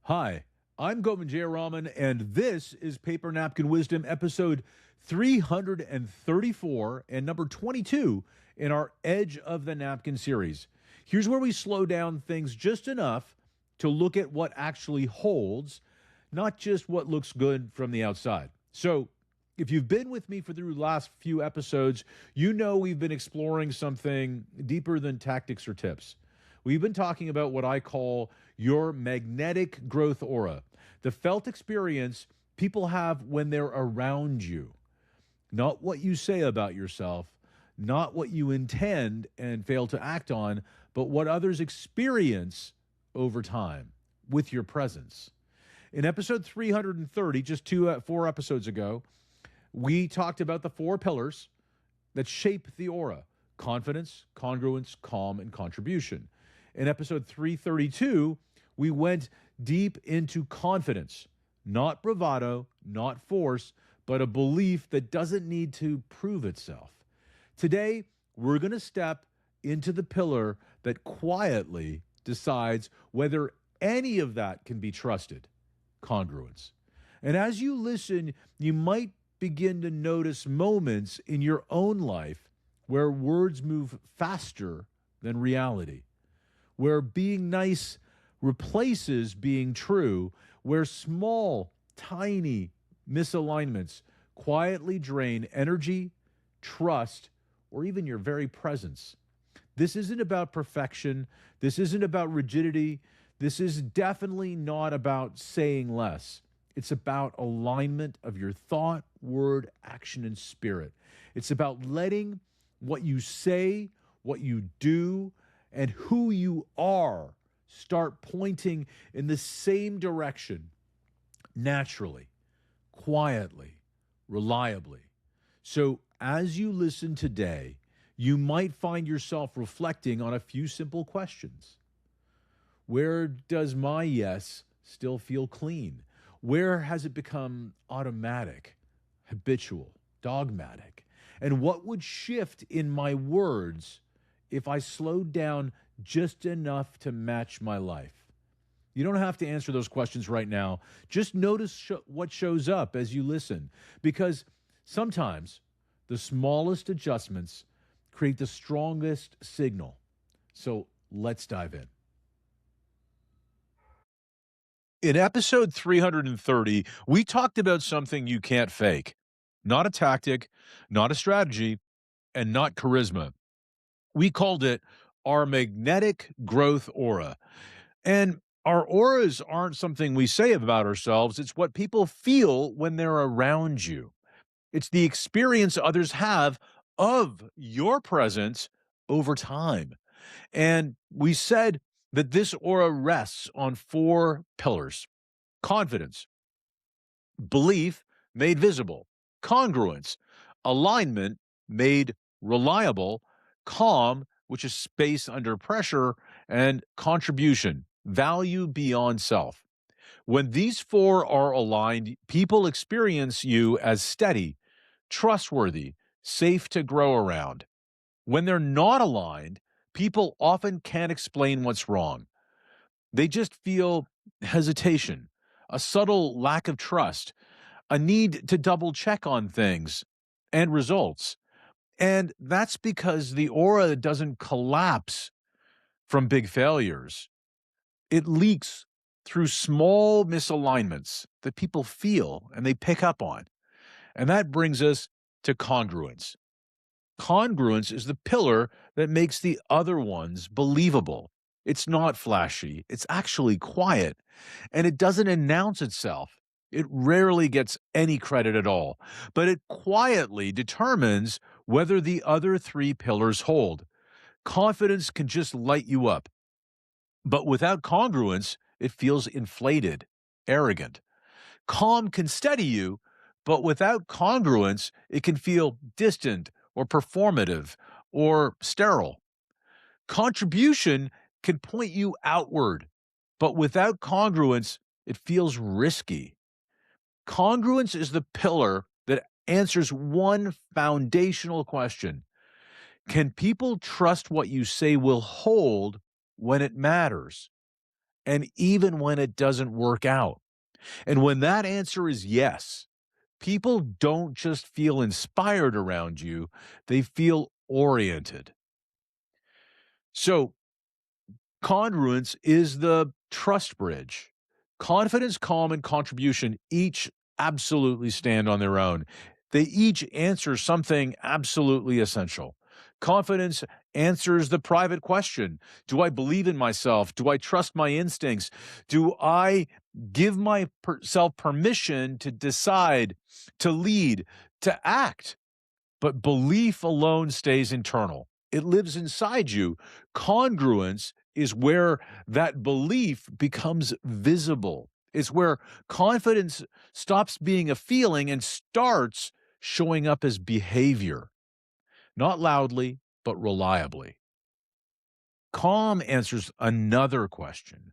Hi, I'm Govindh Jayaraman, and this is Paper Napkin Wisdom, episode 334 and number 22 in our Edge of the Napkin series. Here's where we slow down things just enough to look at what actually holds, not just what looks good from the outside. So, if you've been with me for the last few episodes, you know we've been exploring something deeper than tactics or tips. We've been talking about what I call your magnetic growth aura, the felt experience people have when they're around you. Not what you say about yourself, not what you intend and fail to act on, but what others experience over time with your presence. In episode 330, just four episodes ago, we talked about the four pillars that shape the aura: confidence, congruence, calm, and contribution. In episode 332, we went deep into confidence, not bravado, not force, but a belief that doesn't need to prove itself. Today, we're going to step into the pillar that quietly decides whether any of that can be trusted: congruence. And as you listen, you might begin to notice moments in your own life where words move faster than reality, where being nice replaces being true, where small, tiny misalignments quietly drain energy, trust, or even your very presence. This isn't about perfection. This isn't about rigidity. This is definitely not about saying less. It's about alignment of your thought, word, action, and spirit. It's about letting what you say, what you do, and who you are start pointing in the same direction, naturally, quietly, reliably. So as you listen today, you might find yourself reflecting on a few simple questions. Where does my yes still feel clean? Where has it become automatic, habitual, dogmatic? And what would shift in my words if I slowed down just enough to match my life? You don't have to answer those questions right now. Just notice what shows up as you listen, because sometimes the smallest adjustments create the strongest signal. So let's dive in. In episode 330, we talked about something you can't fake. Not a tactic, not a strategy, and not charisma. We called it our magnetic growth aura. And our auras aren't something we say about ourselves. It's what people feel when they're around you. It's the experience others have of your presence over time. And we said that this aura rests on four pillars: confidence, belief made visible; congruence, alignment made reliable; calm, which is space under pressure; and contribution, value beyond self. When these four are aligned, people experience you as steady, trustworthy, safe to grow around. When they're not aligned, people often can't explain what's wrong. They just feel hesitation, a subtle lack of trust, a need to double check on things and results. And that's because the aura doesn't collapse from big failures. It leaks through small misalignments that people feel and they pick up on. And that brings us to congruence. Congruence is the pillar that makes the other ones believable. It's not flashy, it's actually quiet, and it doesn't announce itself. It rarely gets any credit at all, but it quietly determines whether the other three pillars hold. Confidence can just light you up, but without congruence, it feels inflated, arrogant. Calm can steady you, but without congruence, it can feel distant or performative or sterile. Contribution can point you outward, but without congruence, it feels risky. Congruence is the pillar that answers one foundational question: can people trust what you say will hold when it matters? and even when it doesn't work out. And when that answer is yes, people don't just feel inspired around you, they feel oriented. So, congruence is the trust bridge. Confidence, calm, and contribution each absolutely stand on their own. They each answer something absolutely essential. Confidence answers the private question: do I believe in myself? Do I trust my instincts? Do I give myself permission to decide, to lead, to act? But belief alone stays internal. It lives inside you. Congruence is where that belief becomes visible. It's where confidence stops being a feeling and starts showing up as behavior, not loudly, but reliably. Calm answers another question.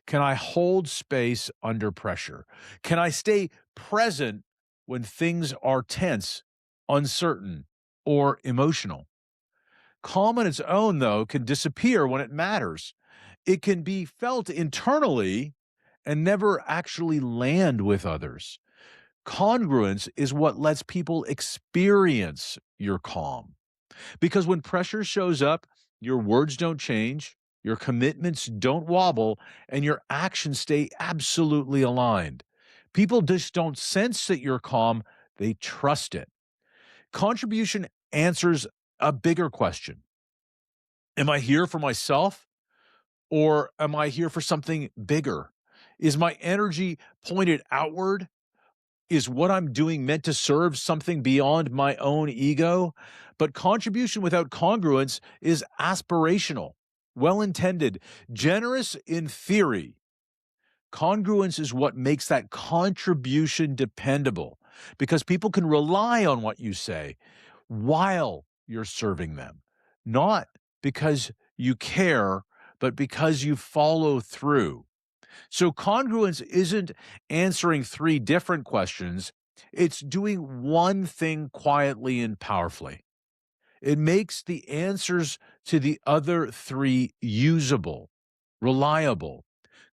Can I hold space under pressure? Can I stay present when things are tense, uncertain, or emotional? Calm on its own, though, can disappear when it matters. It can be felt internally and never actually land with others. Congruence is what lets people experience your calm. Because when pressure shows up, your words don't change, your commitments don't wobble, and your actions stay absolutely aligned. People just don't sense that you're calm, they trust it. Contribution answers a bigger question. Am I here for myself, or am I here for something bigger? Is my energy pointed outward? Is what I'm doing meant to serve something beyond my own ego? But contribution without congruence is aspirational, well intended, generous in theory. Congruence is what makes that contribution dependable because people can rely on what you say while you're serving them, not because you care, but because you follow through. So congruence isn't answering three different questions. It's doing one thing quietly and powerfully. It makes the answers to the other three usable, reliable.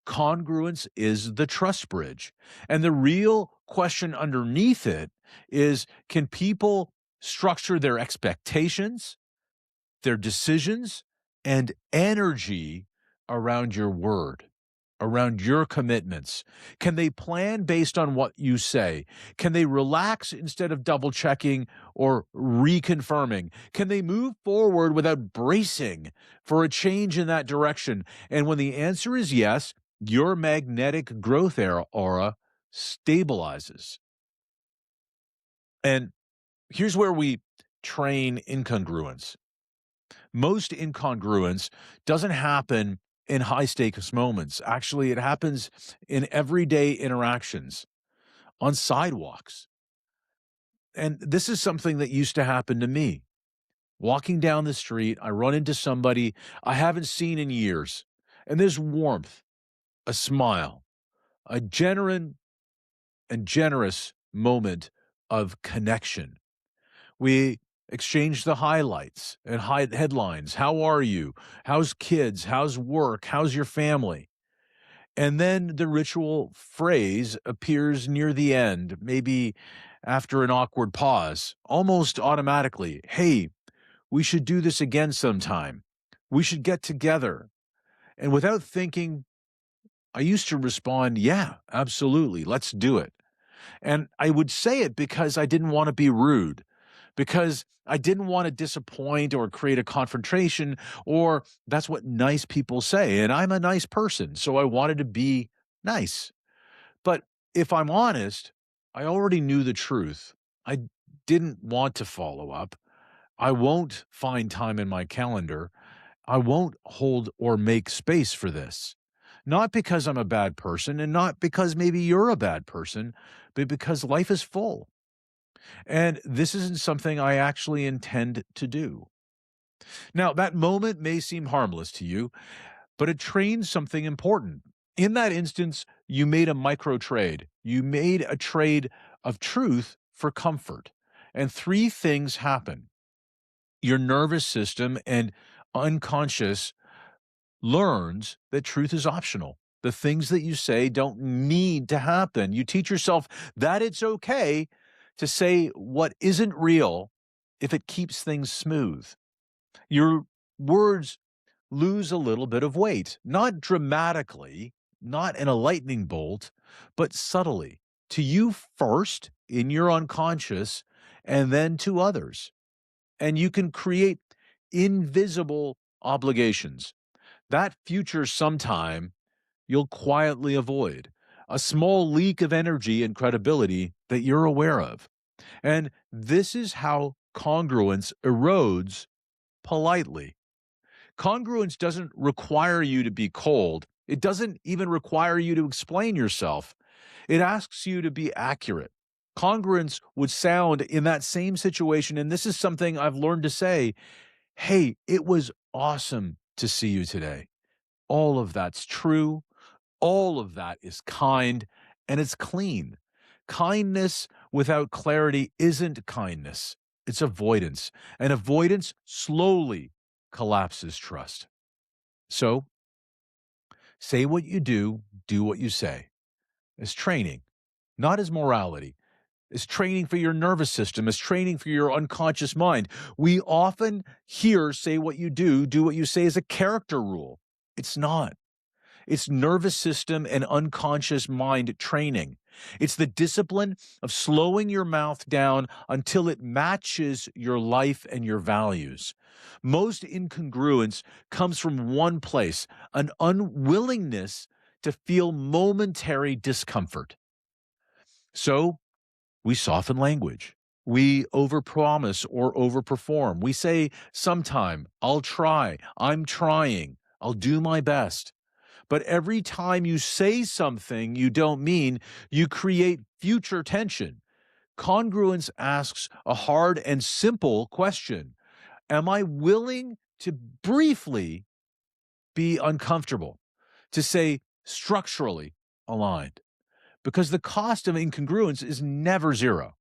Congruence is the trust bridge. And the real question underneath it is, can people structure their expectations, their decisions, and energy around your word, around your commitments? Can they plan based on what you say? Can they relax instead of double checking or reconfirming? Can they move forward without bracing for a change in that direction? And when the answer is yes, your magnetic growth aura stabilizes. And here's where we train incongruence. Most incongruence doesn't happen in high stakes moments. Actually, it happens in everyday interactions, on sidewalks. And this is something that used to happen to me. Walking down the street, I run into somebody I haven't seen in years, and there's warmth, a smile, a genuine and generous moment of connection. We exchange the highlights and headlines. How are you? How's kids? How's work? How's your family? And then the ritual phrase appears near the end, maybe after an awkward pause, almost automatically. Hey, we should do this again sometime. We should get together. And without thinking, I used to respond, yeah, absolutely. Let's do it. And I would say it because I didn't want to be rude, because I didn't want to disappoint or create a confrontation, or that's what nice people say. And I'm a nice person, so I wanted to be nice. But if I'm honest, I already knew the truth. I didn't want to follow up. I won't find time in my calendar. I won't hold or make space for this. Not because I'm a bad person and not because maybe you're a bad person, but because life is full. And this isn't something I actually intend to do. Now, that moment may seem harmless to you, but it trains something important. In that instance, you made a micro trade. You made a trade of truth for comfort. And three things happen. Your nervous system and unconscious learns that truth is optional. The things that you say don't need to happen. You teach yourself that it's okay to say what isn't real if it keeps things smooth. Your words lose a little bit of weight, not dramatically, not in a lightning bolt, but subtly, to you first in your unconscious, and then to others. And you can create invisible obligations. That future sometime you'll quietly avoid, a small leak of energy and credibility that you're aware of. And this is how congruence erodes politely. Congruence doesn't require you to be cold. It doesn't even require you to explain yourself. It asks you to be accurate. Congruence would sound in that same situation, and this is something I've learned to say, hey, it was awesome to see you today. All of that's true. All of that is kind, and it's clean. Kindness without clarity isn't kindness. It's avoidance, and avoidance slowly collapses trust. So, say what you do what you say. As training, not as morality. As training for your nervous system, as training for your unconscious mind. We often hear say what you do what you say as a character rule. It's not. It's nervous system and unconscious mind training. It's the discipline of slowing your mouth down until it matches your life and your values. Most incongruence comes from one place, an unwillingness to feel momentary discomfort. So we soften language. We overpromise or overperform. We say sometime, I'll try, I'm trying, I'll do my best. But every time you say something you don't mean, you create future tension. Congruence asks a hard and simple question. Am I willing to briefly be uncomfortable, to say structurally aligned? Because the cost of incongruence is never zero.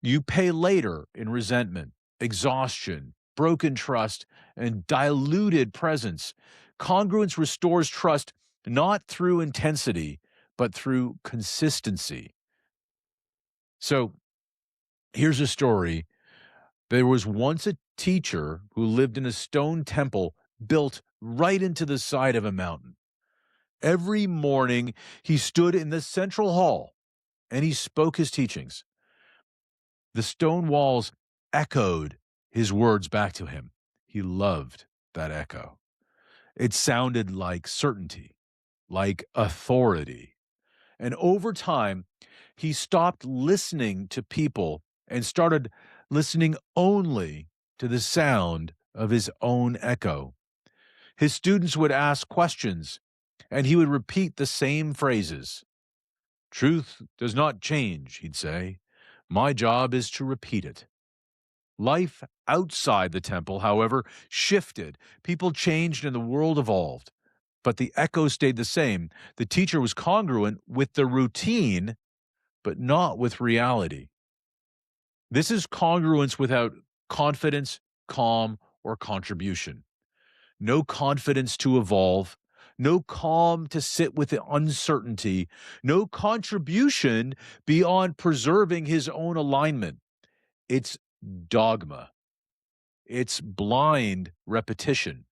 You pay later in resentment, exhaustion, broken trust, and diluted presence. Congruence restores trust not through intensity, but through consistency. So here's a story. There was once a teacher who lived in a stone temple built right into the side of a mountain. Every morning, he stood in the central hall and he spoke his teachings. The stone walls echoed his words back to him. He loved that echo. It sounded like certainty, like authority. And over time, he stopped listening to people and started listening only to the sound of his own echo. His students would ask questions, and he would repeat the same phrases. Truth does not change, he'd say. My job is to repeat it. Life outside the temple, however, shifted. People changed and the world evolved. But the echo stayed the same. The teacher was congruent with the routine, but not with reality. This is congruence without confidence, calm, or contribution. No confidence to evolve, no calm to sit with the uncertainty, no contribution beyond preserving his own alignment. It's dogma. It's blind repetition.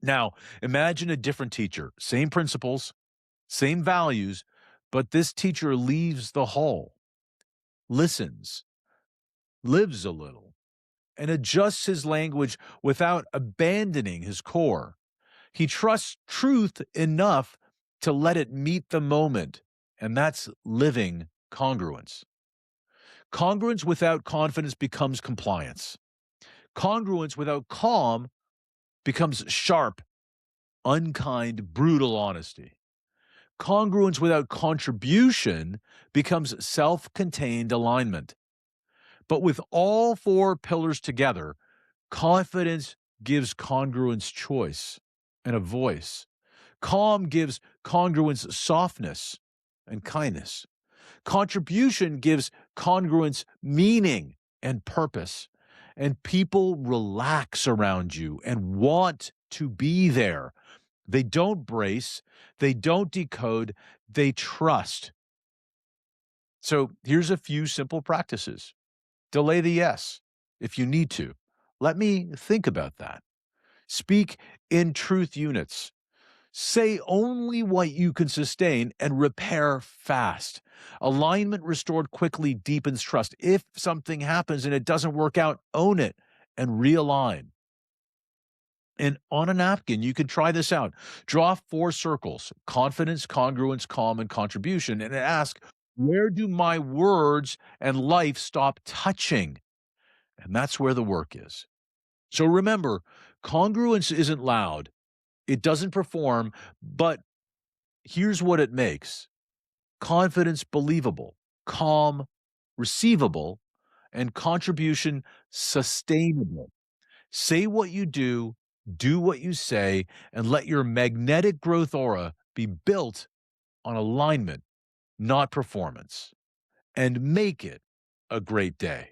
Now, imagine a different teacher, same principles, same values, but this teacher leaves the hall, listens, lives a little, and adjusts his language without abandoning his core. He trusts truth enough to let it meet the moment, and that's living congruence. Congruence without confidence becomes compliance. Congruence without calm becomes sharp, unkind, brutal honesty. Congruence without contribution becomes self-contained alignment. But with all four pillars together, confidence gives congruence choice and a voice. Calm gives congruence softness and kindness. Contribution gives congruence meaning and purpose. And people relax around you and want to be there. They don't brace, they don't decode, they trust. So here's a few simple practices. Delay the yes if you need to. Let me think about that. Speak in truth units. Say only what you can sustain and repair fast. Alignment restored quickly deepens trust. If something happens and it doesn't work out, own it and realign. And on a napkin, you can try this out. Draw 4 circles: confidence, congruence, calm, and contribution, and ask, where do my words and life stop touching? And that's where the work is. So remember, congruence isn't loud, it doesn't perform, but here's what it makes: confidence believable, calm receivable, and contribution sustainable. Say what you do what you say, and let your magnetic growth aura be built on alignment, not performance. And make it a great day.